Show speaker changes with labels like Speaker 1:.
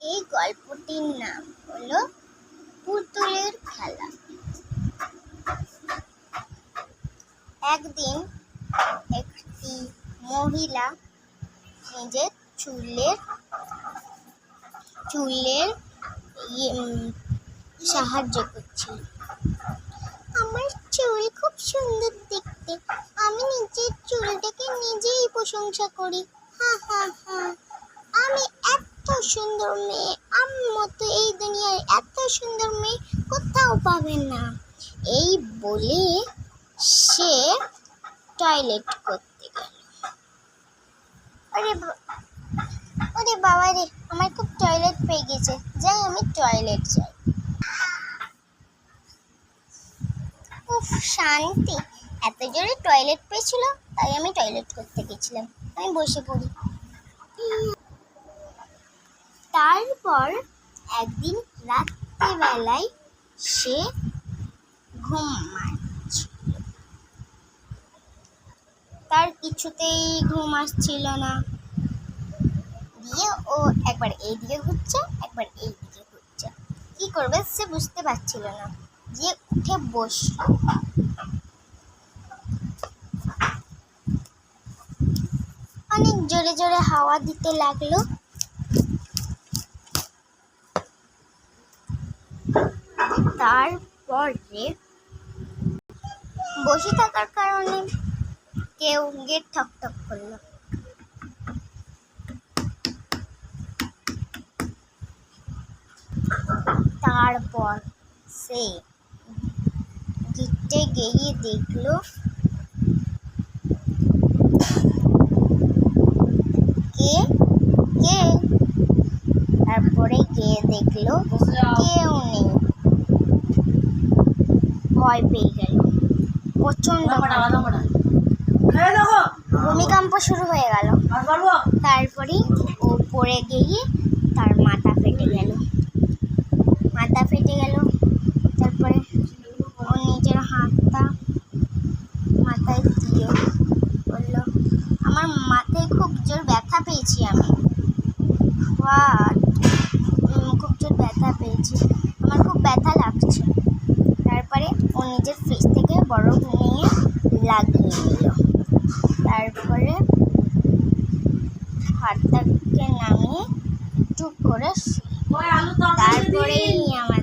Speaker 1: এই গল্পটির নাম হলো পুতুলের খেলা। একদিন একটি মহিলা নিজের চুলের সাহায্য করছিল। আমার চুল খুব সুন্দর দেখতে, আমি নিজের চুলটাকে নিজেই প্রশংসা করি। হা হা হা, আমি এত সুন্দর মেয়ে, আমার মতো এই দুনিয়ার এত সুন্দর মেয়ে কোথাও পাবেন না। এই বলে সে টয়লেট করতে গেল। ওরে বাবা রে, আমার খুব টয়লেট পেয়ে গেছে, যাই আমি টয়লেট যাই। উফ শান্তি, এত জোরে টয়লেট পেয়েছিল তাই আমি টয়লেট করতে গেছিলাম। আমি বসে পড়ি। তারপর একদিন রাত্রিবেলায় সে ঘুমাচ্ছিল, তার কিছুতেই ঘুম আসছিল না। দিয়ে ও একবার এইদিকে ঘুরছে, একবার এইদিকে ঘুরছে, কি করবে সে বুঝতে পারছিল না। দিয়ে উঠে বসল। অনেক জোরে জোরে হাওয়া দিতে লাগলো। তারপরে বসে থাকার কারণে কেউ গেট ঠক ঠক করলো। তারপর সে গেটে গিয়ে দেখলো কে তারপরে গিয়ে দেখলো কেউ নেই। ভয় পেয়ে গেল, প্রচন্ড ভূমিকম্প শুরু হয়ে গেল। তারপরে ও পড়ে গিয়ে তার মাথা ফেটে গেল। তারপরে ও নিজের হাতটা মাথায় দিয়ে বলল, আমার মাথায় খুব জোর ব্যথা পেয়েছি, আমি খুব জোর ব্যথা পেয়েছি, আমার খুব ব্যথা লাগছে। তারপরে ও নিজের ফেস থেকে বরফ নিয়ে লাগিয়ে নিল। তারপরে হাতটাকে নামিয়ে চুপ করে তারপরেই আমার